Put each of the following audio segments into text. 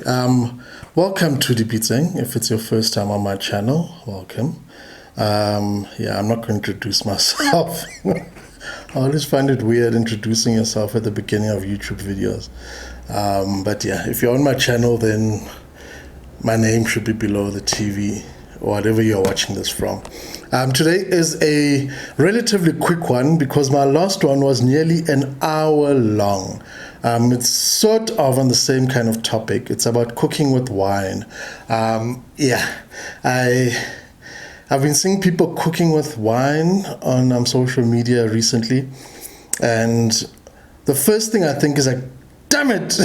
Welcome to Dispelling. If it's your first time on my channel, welcome. I'm not going to introduce myself. I always find it weird introducing yourself at the beginning of YouTube videos. If you're on my channel, then my name should be below the TV or whatever you're watching this from. Today is a relatively quick one because my last one was nearly an hour long. It's sort of on the same kind of topic. It's about cooking with wine. I've been seeing people cooking with wine on social media recently, and the first thing I think is like, damn it,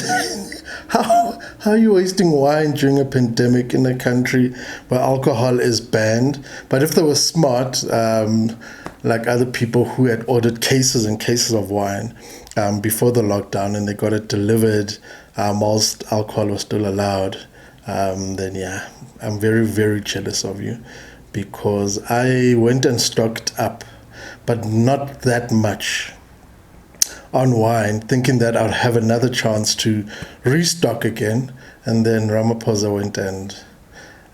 how are you wasting wine during a pandemic in a country where alcohol is banned? But if they were smart, like other people who had ordered cases and cases of wine before the lockdown and they got it delivered whilst alcohol was still allowed, I'm very, very jealous of you, because I went and stocked up, but not that much, on wine, thinking that I'd have another chance to restock again. And then Ramaphosa went and,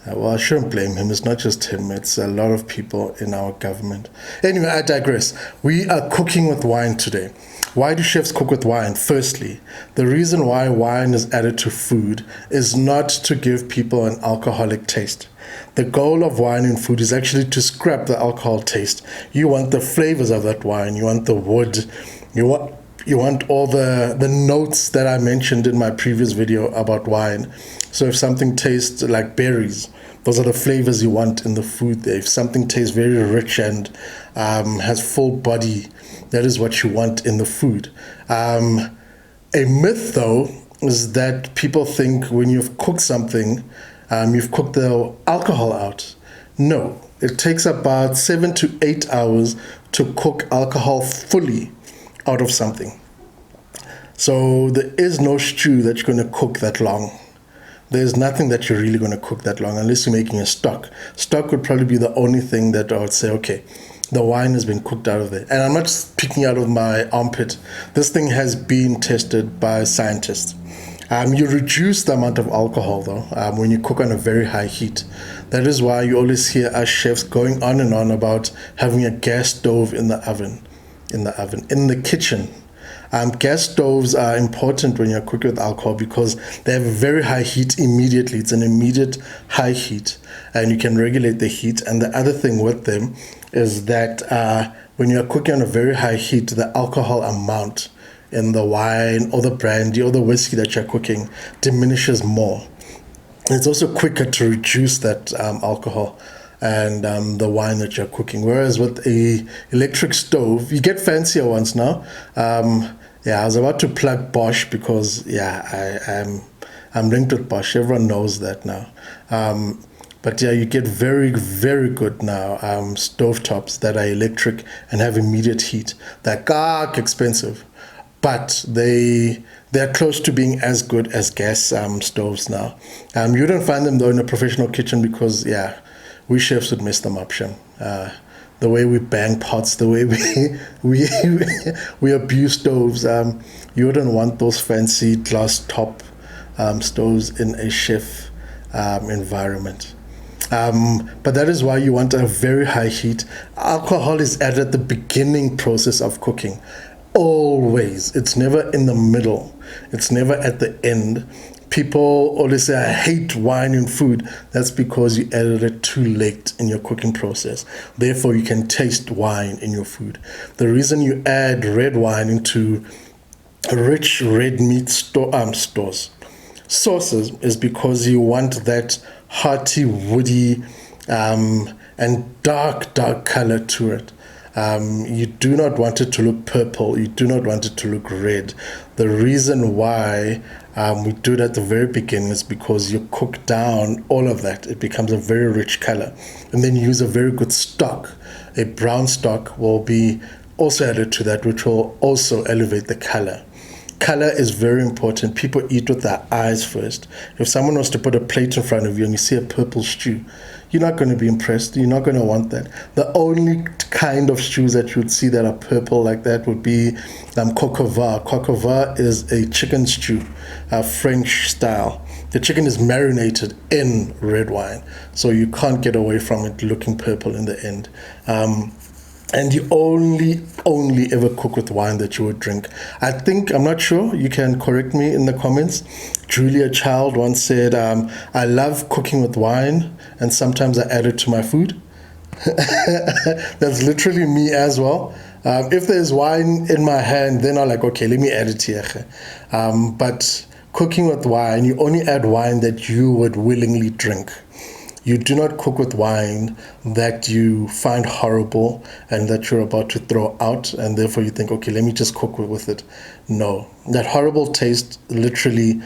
I shouldn't blame him. It's not just him. It's a lot of people in our government. Anyway, I digress. We are cooking with wine today. Why do chefs cook with wine? Firstly, the reason why wine is added to food is not to give people an alcoholic taste. The goal of wine in food is actually to scrap the alcohol taste. You want the flavors of that wine. You want the wood. You want all the notes that I mentioned in my previous video about wine. So if something tastes like berries, those are the flavors you want in the food there. If something tastes very rich and has full body, that is what you want in the food. A myth, though, is that people think when you've cooked something, you've cooked the alcohol out. No, it takes about 7 to 8 hours to cook alcohol fully out of something. So there is no stew that you're going to cook that long. There's nothing that you're really going to cook that long unless you're making a stock. Stock would probably be the only thing that I would say, okay, the wine has been cooked out of there. And I'm not just picking out of my armpit. This thing has been tested by scientists. You reduce the amount of alcohol, though, when you cook on a very high heat. That is why you always hear us chefs going on and on about having a gas stove in the kitchen. Gas stoves are important when you're cooking with alcohol because they have a very high heat immediately. It's an immediate high heat, and you can regulate the heat. And the other thing with them is that when you're cooking on a very high heat, the alcohol amount in the wine or the brandy or the whiskey that you're cooking diminishes more. It's also quicker to reduce that alcohol and the wine that you're cooking. Whereas with a electric stove, you get fancier ones now. I was about to plug Bosch because I'm linked with Bosch. Everyone knows that now. You get very, very good now stovetops that are electric and have immediate heat. They're expensive, but they're close to being as good as gas stoves now. You don't find them though in a professional kitchen because we chefs would mess them up, Shem. The way we bang pots, the way we abuse stoves. You wouldn't want those fancy glass top stoves in a chef environment. But that is why you want a very high heat. Alcohol is added at the beginning process of cooking. Always. It's never in the middle. It's never at the end. People always say, I hate wine in food. That's because you added it too late in your cooking process. Therefore, you can taste wine in your food. The reason you add red wine into rich red meat sauces is because you want that hearty, woody, and dark color to it. You do not want it to look purple. You do not want it to look red. The reason why we do it at the very beginning is because you cook down all of that. It becomes a very rich color. And then you use a very good stock. A brown stock will be also added to that, which will also elevate the color. Color is very important. People eat with their eyes first. If someone was to put a plate in front of you and you see a purple stew, you're not going to be impressed. You're not going to want that. The only kind of stews that you would see that are purple like that would be coq au vin. Coq au vin is a chicken stew, French style. the chicken is marinated in red wine, so you can't get away from it looking purple in the end. And you only ever cook with wine that you would drink. I think, I'm not sure, you can correct me in the comments. Julia Child once said, I love cooking with wine and sometimes I add it to my food. That's literally me as well. If there's wine in my hand, then I'm like, okay, let me add it here. But cooking with wine, you only add wine that you would willingly drink. You do not cook with wine that you find horrible and that you're about to throw out, and therefore you think, okay, let me just cook with it. No, that horrible taste literally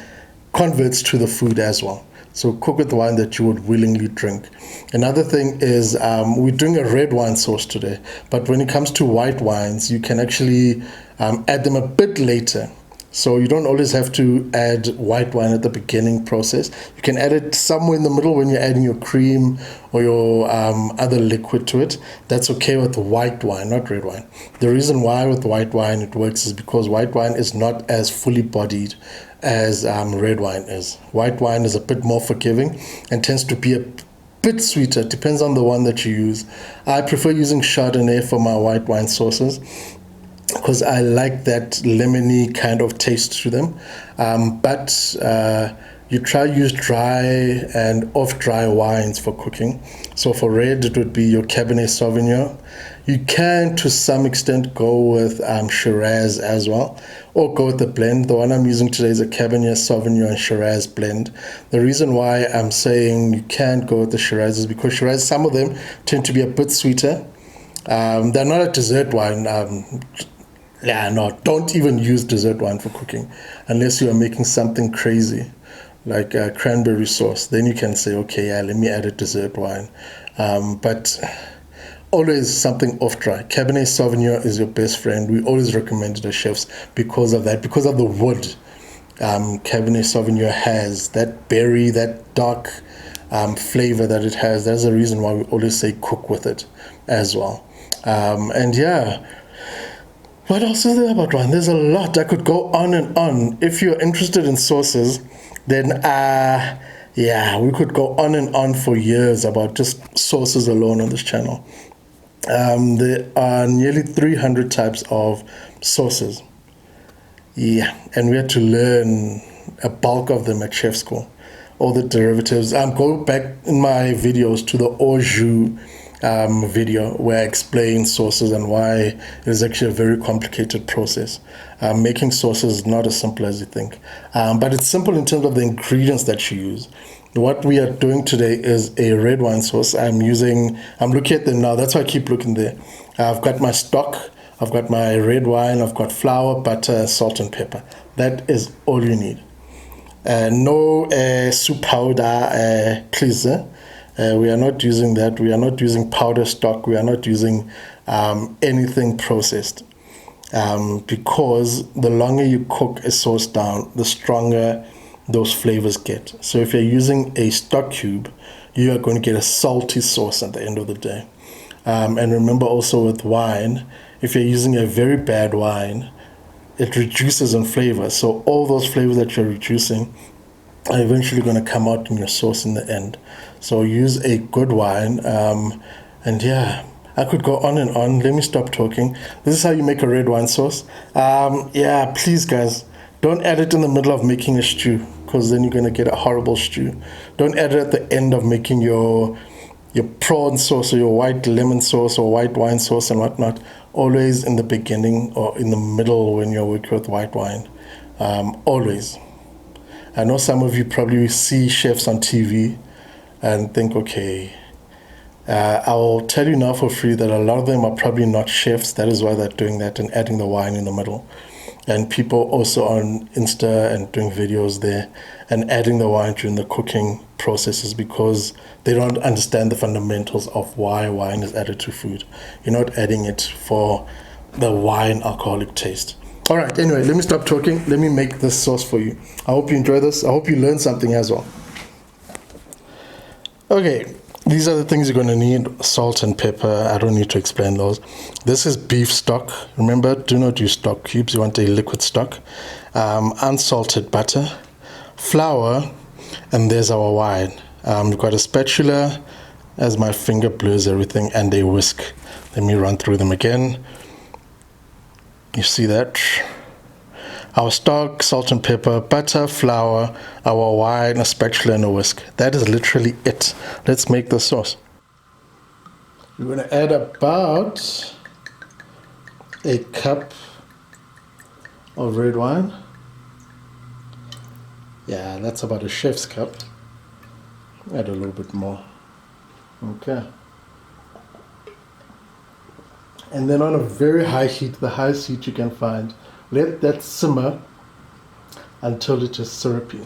converts to the food as well. So cook with wine that you would willingly drink. Another thing is we're doing a red wine sauce today, but when it comes to white wines, you can actually add them a bit later. So you don't always have to add white wine at the beginning process. You can add it somewhere in the middle when you're adding your cream or your other liquid to it. That's okay with white wine, not red wine. The reason why with white wine it works is because white wine is not as fully bodied as red wine is. White wine is a bit more forgiving and tends to be a bit sweeter. It depends on the one that you use. I prefer using Chardonnay for my white wine sauces, because I like that lemony kind of taste to them. But you try use dry and off-dry wines for cooking. So for red, it would be your Cabernet Sauvignon. You can, to some extent, go with Shiraz as well, or go with the blend. The one I'm using today is a Cabernet Sauvignon and Shiraz blend. The reason why I'm saying you can't go with the Shiraz is because Shiraz, some of them tend to be a bit sweeter. They're not a dessert wine. Yeah, no, don't even use dessert wine for cooking unless you are making something crazy like cranberry sauce. Then you can say, okay, yeah, let me add a dessert wine. But always something off-dry. Cabernet Sauvignon is your best friend. We always recommend it as chefs because of that, because of the wood. Cabernet Sauvignon has that berry, that dark flavor that it has. That's the reason why we always say cook with it as well. And yeah, what else is there about wine? There's a lot. I could go on and on. If you're interested in sauces, then yeah, we could go on and on for years about just sauces alone on this channel. There are nearly 300 types of sauces. Yeah, and we had to learn a bulk of them at chef school. All the derivatives. Go back in my videos to the au jus video where I explain sauces and why it is actually a very complicated process. Making sauces is not as simple as you think, but it's simple in terms of the ingredients that you use. What we are doing today is a red wine sauce. I'm looking at them now, that's why I keep looking there. I've got my stock, I've got my red wine, I've got flour, butter, salt and pepper. That is all you need. No soup powder, please. We are not using that. We are not using powder stock. We are not using anything processed, because the longer you cook a sauce down, the stronger those flavors get. So if you're using a stock cube, you are going to get a salty sauce at the end of the day. And remember also with wine, if you're using a very bad wine, it reduces in flavor. So all those flavors that you're reducing are eventually going to come out in your sauce in the end. So use a good wine. And yeah, I could go on and on. Let me stop talking. This is how you make a red wine sauce. Yeah, please guys, don't add it in the middle of making a stew, because then you're going to get a horrible stew. Don't add it at the end of making your prawn sauce or your white lemon sauce or white wine sauce and whatnot. Always in the beginning or in the middle when you're working with white wine. Always. I know some of you probably see chefs on TV and think, okay, I'll tell you now for free that a lot of them are probably not chefs. That is why they're doing that and adding the wine in the middle. And people also on Insta and doing videos there and adding the wine during the cooking processes because they don't understand the fundamentals of why wine is added to food. You're not adding it for the wine alcoholic taste. All right, anyway, let me stop talking. Let me make this sauce for you. I hope you enjoy this. I hope you learn something as well. Okay, these are the things you're going to need. Salt and pepper. I don't need to explain those. This is beef stock. Remember, do not use stock cubes. You want a liquid stock. Unsalted butter. Flour. And there's our wine. We've got a spatula as my finger blurs everything, and a whisk. Let me run through them again. You see that? Our stock, salt and pepper, butter, flour, our wine, a spatula and a whisk. That is literally it. Let's make the sauce. We're going to add about a cup of red wine. Yeah, that's about a chef's cup. Add a little bit more. Okay. And then on a very high heat, the highest heat you can find, let that simmer until it is syrupy.